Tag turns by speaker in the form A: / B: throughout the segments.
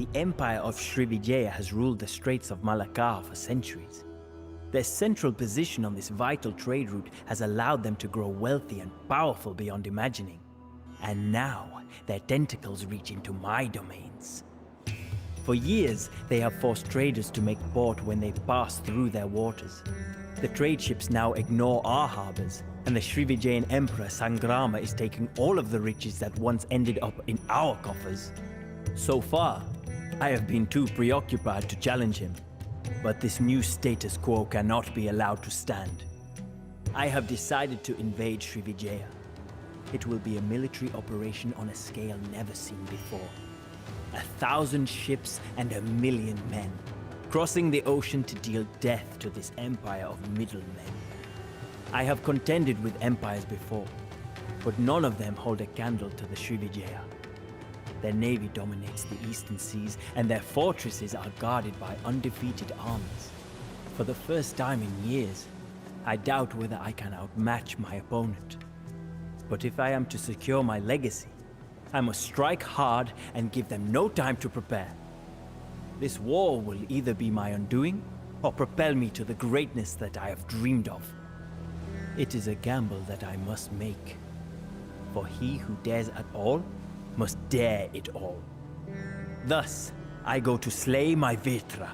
A: the empire of Srivijaya has ruled the Straits of Malacca for centuries. Their central position on this vital trade route has allowed them to grow wealthy and powerful beyond imagining. And now, their tentacles reach into my domains. For years, they have forced traders to make port when they pass through their waters. The trade ships now ignore our harbors, and the Srivijayan Emperor Sangrama is taking all of the riches that once ended up in our coffers. So far, I have been too preoccupied to challenge him. But this new status quo cannot be allowed to stand. I have decided to invade Srivijaya. It will be a military operation on a scale never seen before. 1,000 ships and 1,000,000 men, crossing the ocean to deal death to this empire of middlemen. I have contended with empires before, but none of them hold a candle to the Srivijaya. Their navy dominates the eastern seas, and their fortresses are guarded by undefeated armies. For the first time in years, I doubt whether I can outmatch my opponent. But if I am to secure my legacy, I must strike hard and give them no time to prepare. This war will either be my undoing, or propel me to the greatness that I have dreamed of. It is a gamble that I must make. For he who dares at all must dare it all. Thus, I go to slay my Vetra.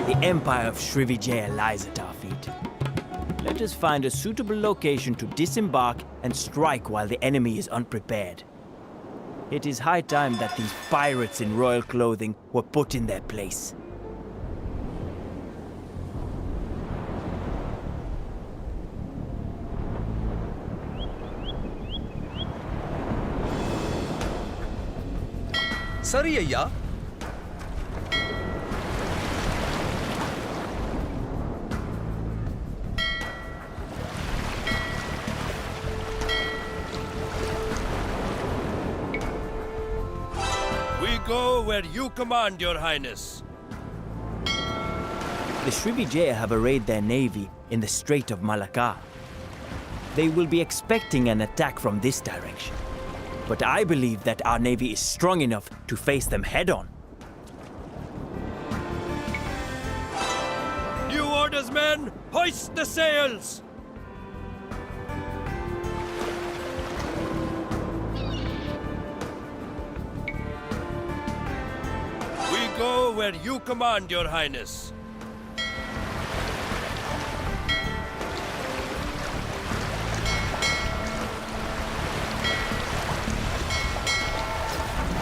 A: The empire of Srivijaya lies at our feet. Let us find a suitable location to disembark and strike while the enemy is unprepared. It is high time that these pirates in royal clothing were put in their place.
B: Sorry, Ayya.
C: Go where you command, Your Highness.
A: The Srivijaya have arrayed their navy in the Strait of Malacca. They will be expecting an attack from this direction. But I believe that our navy is strong enough to face them head-on.
C: New orders, men! Hoist the sails! Go where you command, Your Highness.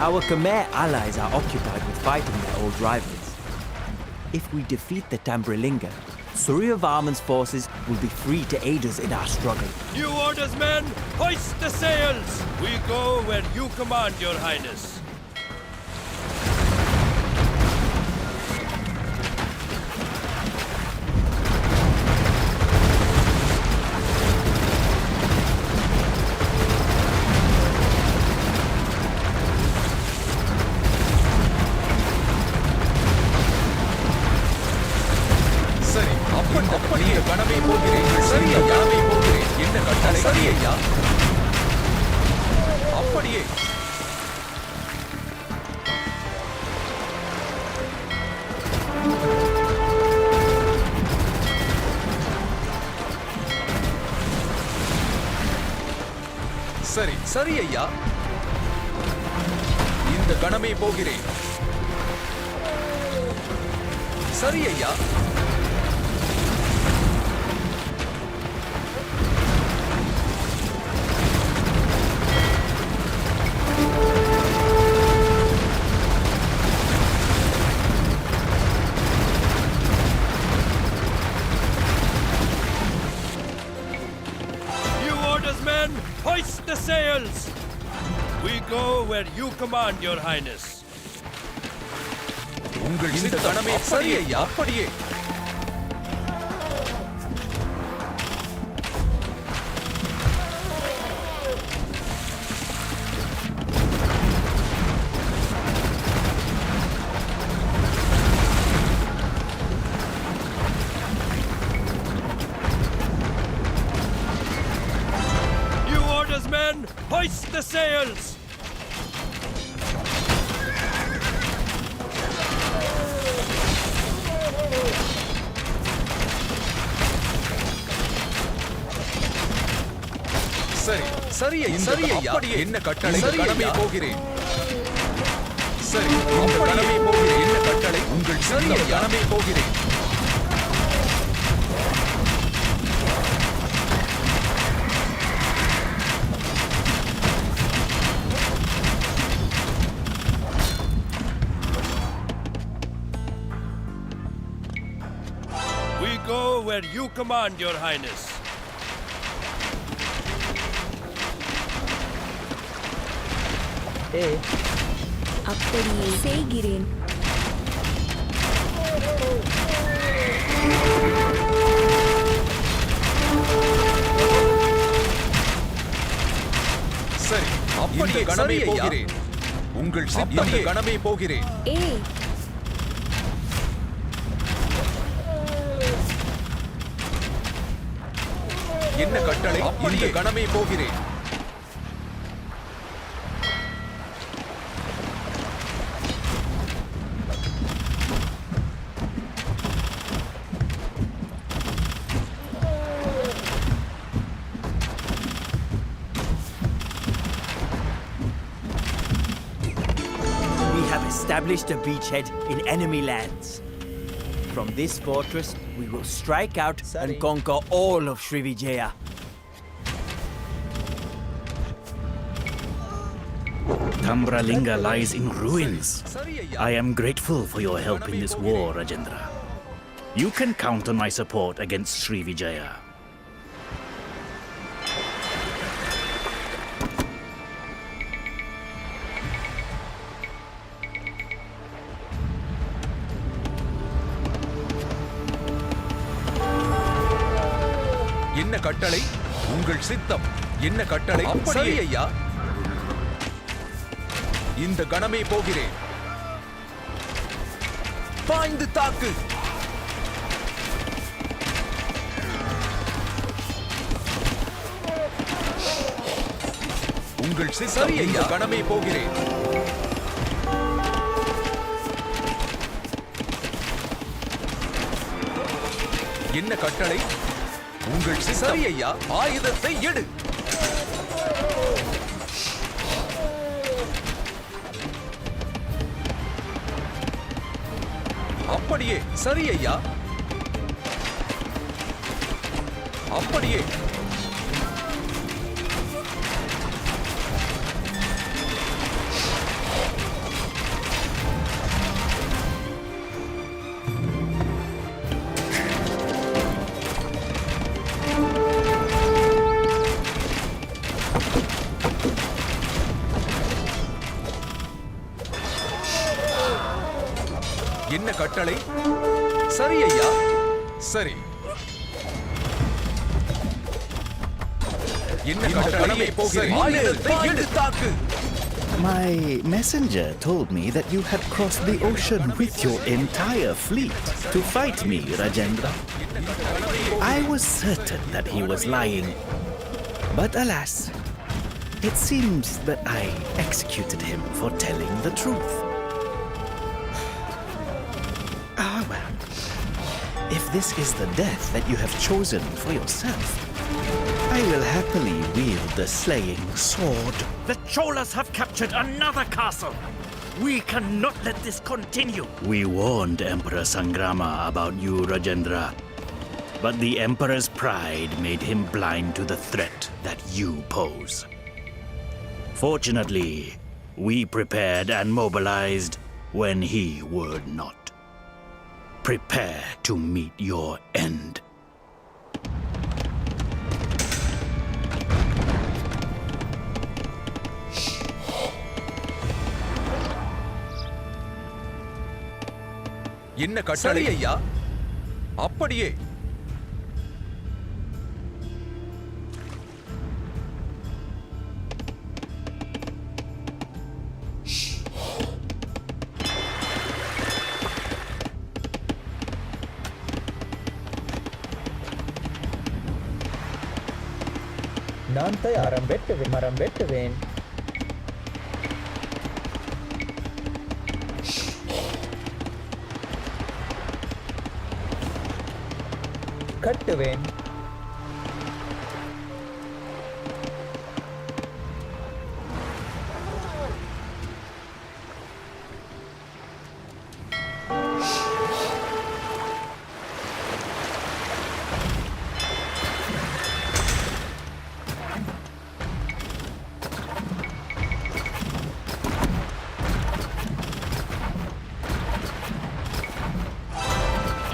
A: Our Khmer allies are occupied with fighting their old rivals. If we defeat the Tambrilinga, Surya Varman's forces will be free to aid us in our struggle.
C: New orders, men! Hoist the sails! We go where you command, Your Highness.
B: சரி ஐயா, இந்த கணமே போகிறேன். சரி ஐயா.
C: New orders, men! Hoist the sails! We go where you command, your highness.
B: உங்கள் இந்த கணமே சரி ஐயா அப்படியே
C: New orders, men! Hoist the sails!
B: சரி சரி சரி ஐயா என்ன கட்டளை கடமை போகிறேன் சரி இந்த கடமை போகிறேன் என்ன கட்டளை உங்கள் சரி கடமை போகிறேன்
C: We go where you command, your highness.
D: அப்படியே செய்கிறேன்.
B: சரி அப்படியே கடமை போகிறேன் உங்கள் சித்தம் கடமை போகிறேன்
D: ஏய்,
B: என்ன கட்டளை இந்த கடமை போகிறேன்
A: We have established a beachhead in enemy lands. From this fortress, we will strike out and conquer all of Srivijaya.
E: Tambralinga lies in ruins.
B: சரி ஐயா
E: I am grateful for your help in this war, Rajendra. You can count on my support against Srivijaya.
B: என்ன கட்டளை உங்கள் சித்தம் என்ன கட்டளை சரி ஐயா இந்த கணமே போகிறேன் பாய்ந்து தாக்கு உங்கள் சித்தம் இந்த கணமே போகிறேன் என்ன கட்டளை உங்கள் சரி ஐயா ஆயுதத்தை எடு அப்படியே சரி ஐயா அப்படியே என்ன கட்டளை சரி ஐயா சரி என்ன கட்டளை போகிறேன் ஆயுதத்தை எடு தாக்கு
E: My messenger told me that you had crossed the ocean with your entire fleet to fight me, Rajendra. I was certain that he was lying. But alas, it seems that I executed him for telling the truth. Ah, well. If this is the death that you have chosen for yourself, I will happily wield the slaying sword.
F: The Cholas have captured another castle. We cannot let this continue.
E: We warned Emperor Sangrama about you, Rajendra. But the Emperor's pride made him blind to the threat that you pose. Fortunately, We prepared and mobilized when he would not. Prepare to meet your end.
B: என்ன கட்டளை ஐயா? அப்படியே.
G: நான் தயார். மரம் வெட்டுவேன். கட்டுவேன்.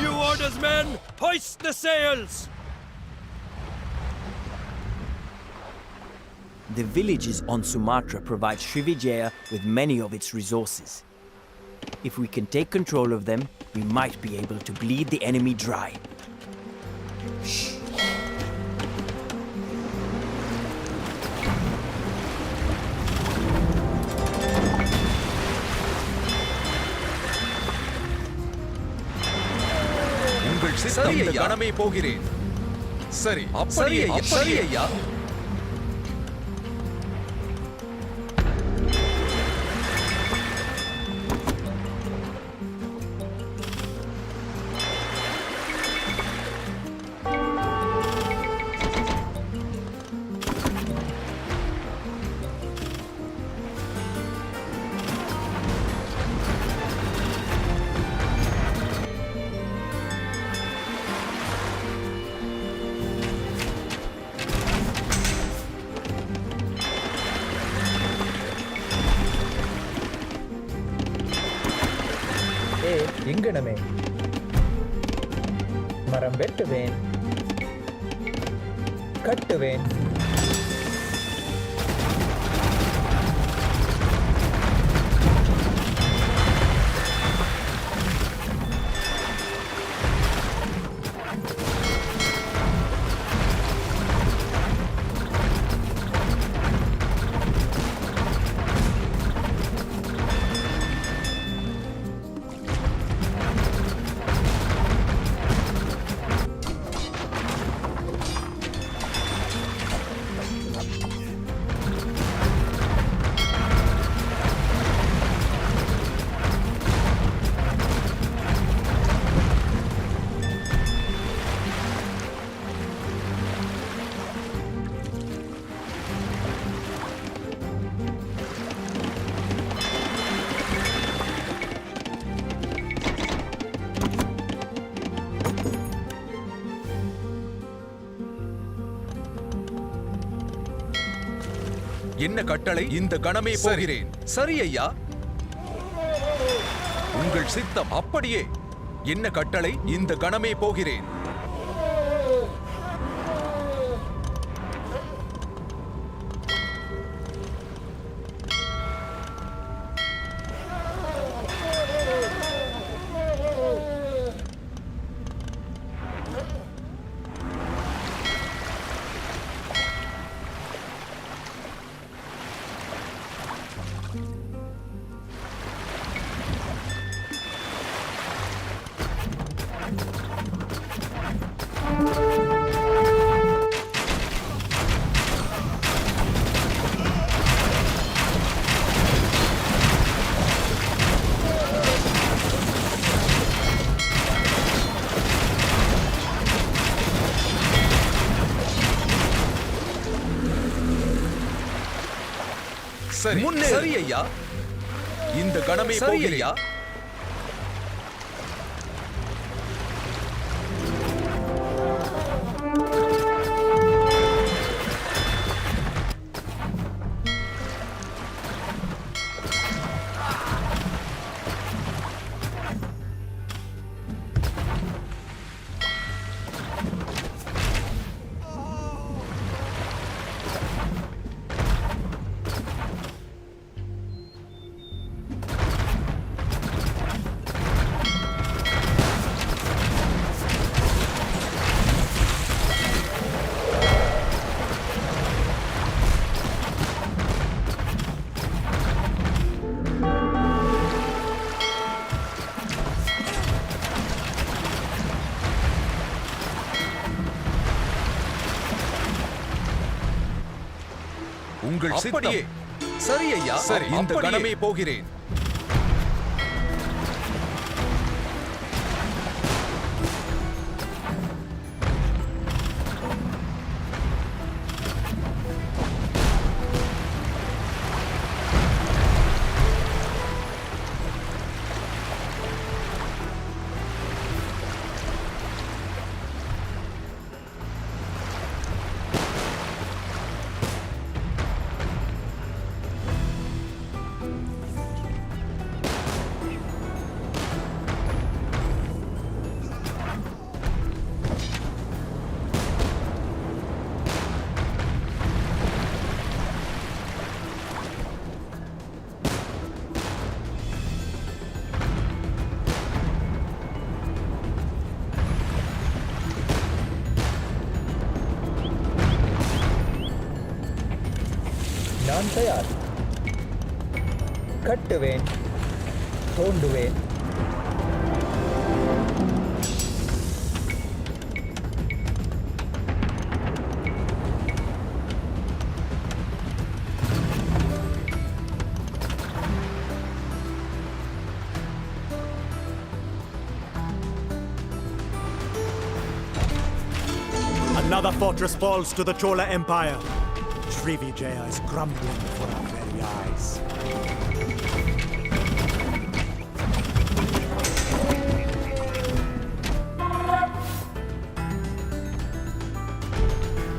C: New orders, men! Hoist the sails!
A: The villages on Sumatra provide Srivijaya with many of its resources. If we can take control of them, we might be able to bleed the enemy dry.
B: உங்கள் சித்தம் இந்த கணமே போகிறேன். சரி, அப்படியே ஐயா.
G: இங்கனமே. மரம் வெட்டுவேன். கட்டுவேன்.
B: என்ன கட்டளை? இந்த கணமே போகிறேன். சரி ஐயா. உங்கள் சித்தம் அப்படியே. என்ன கட்டளை? இந்த கணமே போகிறேன். சரி, சரி ஐயா. இந்த கணமே போகிறியா? உங்கள் சித்தம். சரி ஐயா, சரி, இந்த கணமே போகிறேன்.
G: நான் தயார். கட்டுவேன், தோண்டுவேன்.
H: Another fortress falls to the Chola Empire. Srivijaya is crumbling before our very eyes.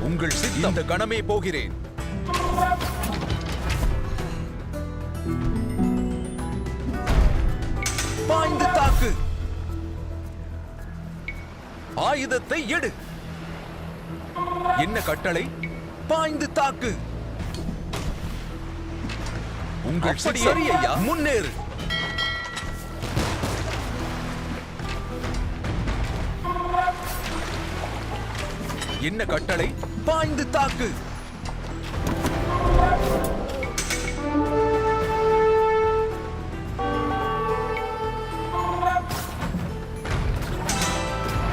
B: உங்கள் சித்தம். இந்த கணமே போகிறேன். பாய்ந்து தாக்கு. ஆயுதத்தை எடு. என்ன கட்டளை? பாய்ந்து தாக்கு. உங்கள் சரி ஐயா, முன்னேறு. என்ன கட்டளை? பாய்ந்து தாக்கு.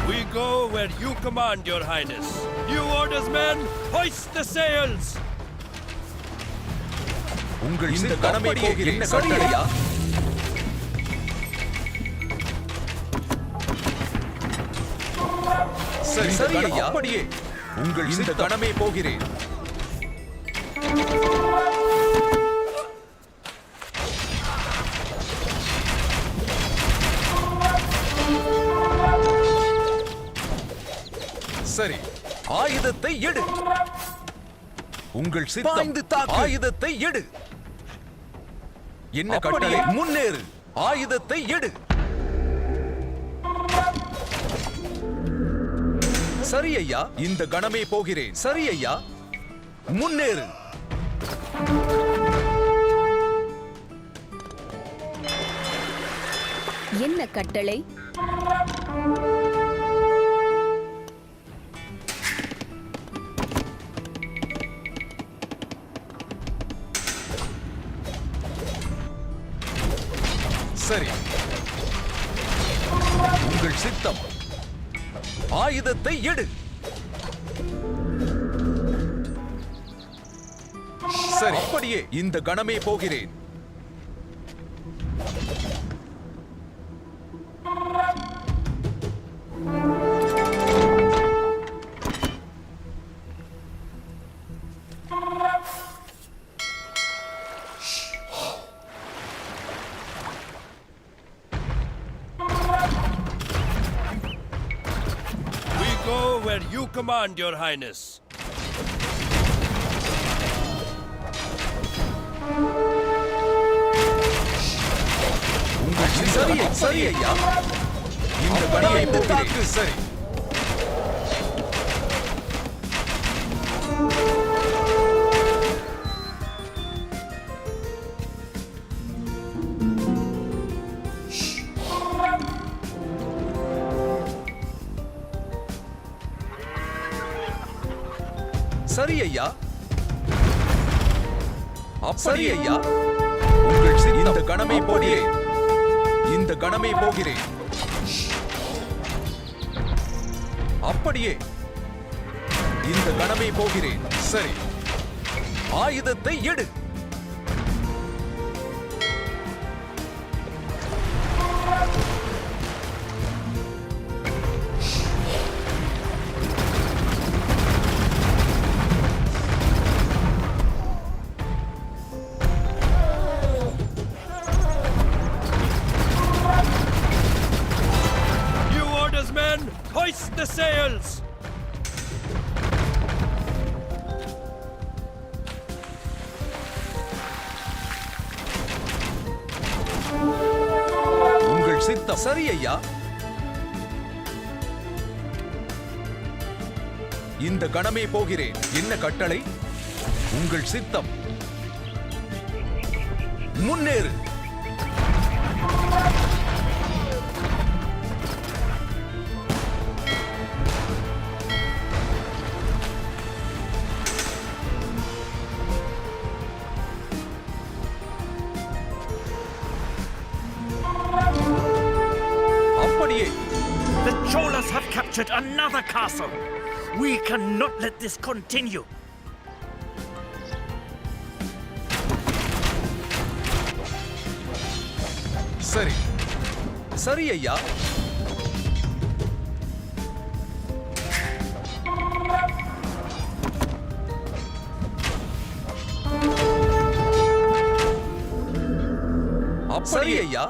C: We go where you command, Your Highness. New orders, men! Hoist the sails!
B: உங்கள் இந்த கடமை போகிறேன். என்ன கட்டளையா? சரி சரி ஐயா, அப்படியே. உங்கள் இந்த கடமை போகிறேன். சரி, ஆயுதத்தை எடு. உங்கள் சித்தம். ஆயுதத்தை எடு. என்ன கட்டளை? முன்னேறு. ஆயுதத்தை எடு. சரி ஐயா, இந்த கணமே போகிறேன். சரி ஐயா, முன்னேறு.
D: என்ன கட்டளை?
B: சரி, உங்கள் சித்தம். ஆயுதத்தை எடு. சரி, அப்படியே. இந்த கணமே போகிறேன்.
C: Go where you command, Your Highness.
B: உங்கள் சரி சரி ஐயா, இந்த கணமே போகிறேன். சரி, சரி ஐயா, அப்படி ஐயா. உங்கள் இந்த கணமே போகிறேன். இந்த கணமே போகிறேன். அப்படியே. இந்த கணமே போகிறேன். சரி, ஆயுதத்தை எடு.
C: New orders, men! Hoist the sails!
B: உங்கள் சித்தம். சரி ஐயா. இந்த கணமே போகிறேன். என்ன கட்டளை? உங்கள் சித்தம். முன்னேறு. அப்படியே.
F: The Cholas have captured another castle. We cannot let this continue.
B: சரி. சரி ஐயா. சரி ஐயா.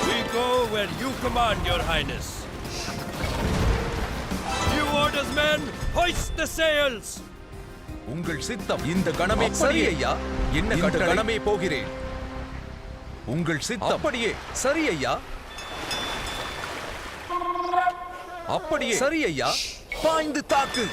C: We go where you command, Your Highness. New orders, men! Hoist the sails!
B: உங்கள் சித்தம். இந்த கணமே. சரி ஐயா. என்ன கட்டளை? கணமே போகிறேன். உங்கள் சித்தம். அப்படியே. சரி ஐயா. அப்படியே. சரி ஐயா. பாய்ந்து தாக்கு.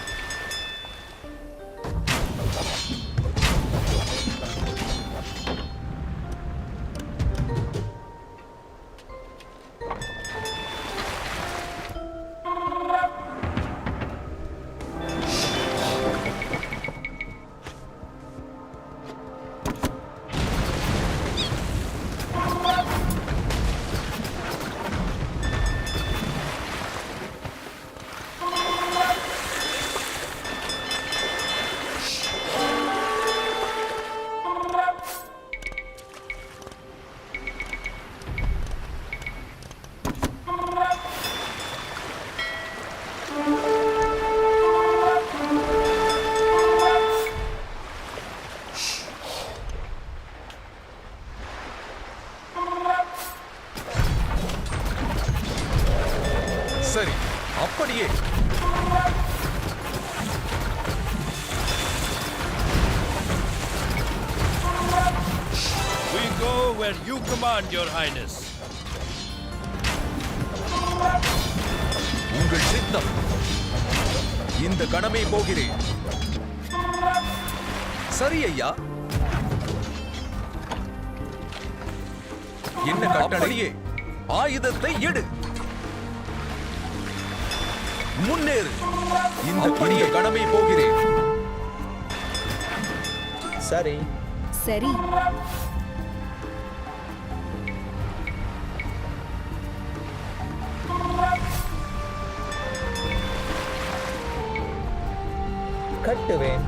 B: சரி. அப்படியே.
C: We go where you command, Your Highness.
B: உங்கள் சித்தம். இந்த கணமே போகிறேன். சரி ஐயா. என்ன கட்டளையே? ஆயுதத்தை எடு. முன்னேறு. இந்த படிய கணமே போகிறேன்.
G: சரி.
D: சரி.
G: கட்டுவேன்.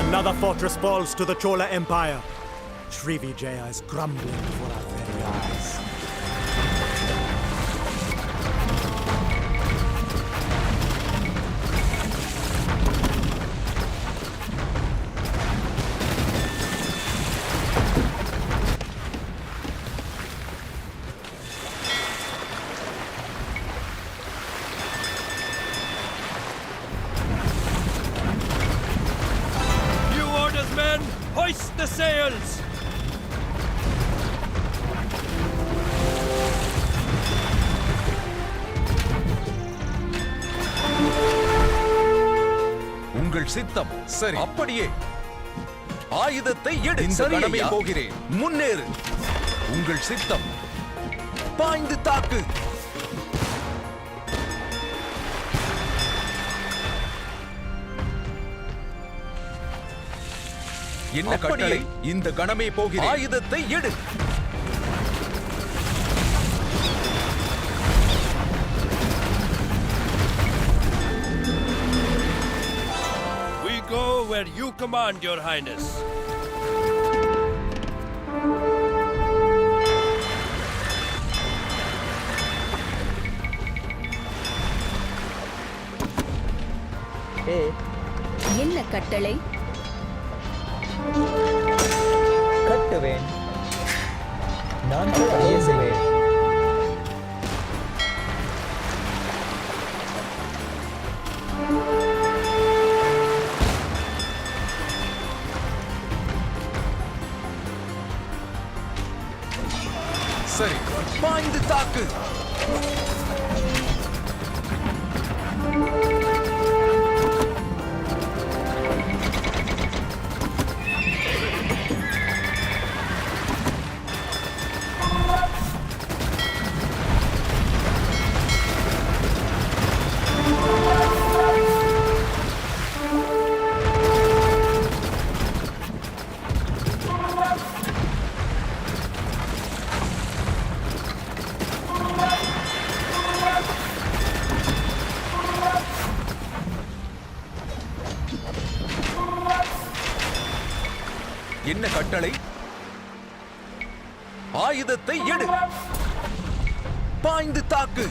H: Another fortress falls to the Chola Empire. Srivijaya is crumbling before our very eyes.
C: Men, hoist the sails!
B: உங்கள் சித்தம். சரி, அப்படியே. ஆயுதத்தை எடு. இந்த கணமே போகிறேன். முன்னேறு. உங்கள் சித்தம். பாய்ந்து தாக்கு. என்ன கட்டளை? இந்த கணமே போகிறேன். ஆயுதத்தை எடு.
C: We go where you command, Your Highness.
G: ஏ
D: என்ன கட்டளை?
G: கட்டுவேன். நான் இயேசுவேன்.
B: சரி, பாய்ந்து தாக்கு. என்ன கட்டளை? ஆயுதத்தை எடு. பாய்ந்து தாக்கு.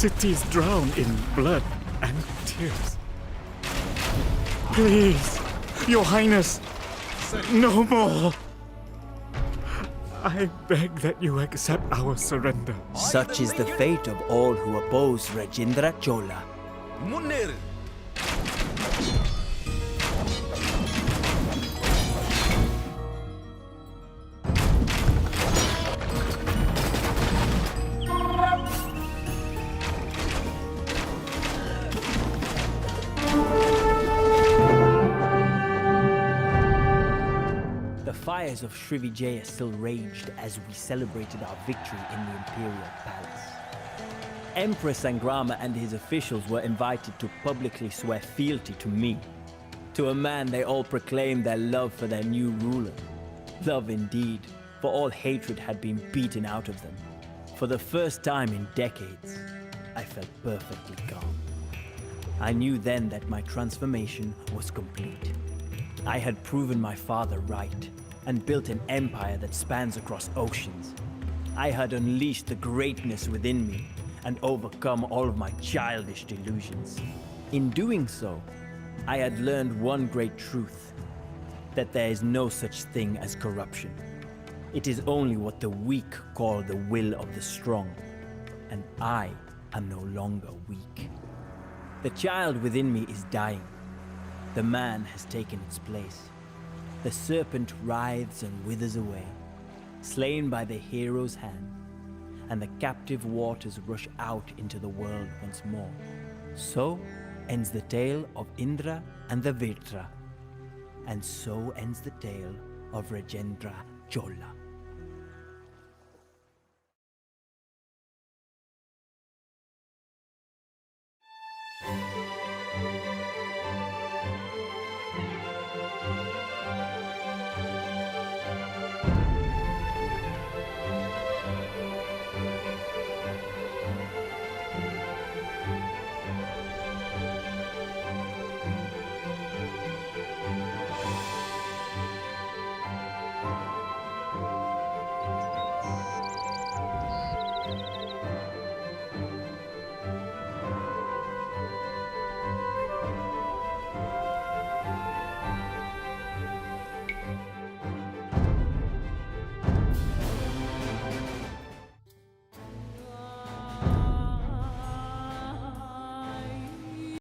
H: Cities drown in blood and tears. Please, Your Highness, no more. I beg that you accept our surrender.
A: Such is the fate of all who oppose Rajendra Chola.
B: முன்னேறு.
A: The fires of Srivijaya still raged as we celebrated our victory in the imperial palace. Empress Sangrama and his officials were invited to publicly swear fealty to me. To a man, they all proclaimed their love for their new ruler. Love indeed, for all hatred had been beaten out of them. For the first time in decades, I felt perfectly calm. I knew then that my transformation was complete. I had proven my father right and built an empire that spans across oceans. I had unleashed the greatness within me and overcome all of my childish delusions. In doing so, I had learned one great truth, that there is no such thing as corruption. It is only what the weak call the will of the strong, and I am no longer weak. The child within me is dying. The man has taken its place. The serpent writhes and withers away, slain by the hero's hand, and the captive waters rush out into the world once more. So ends the tale of Indra and the Virtra, and so ends the tale of Rajendra Chola.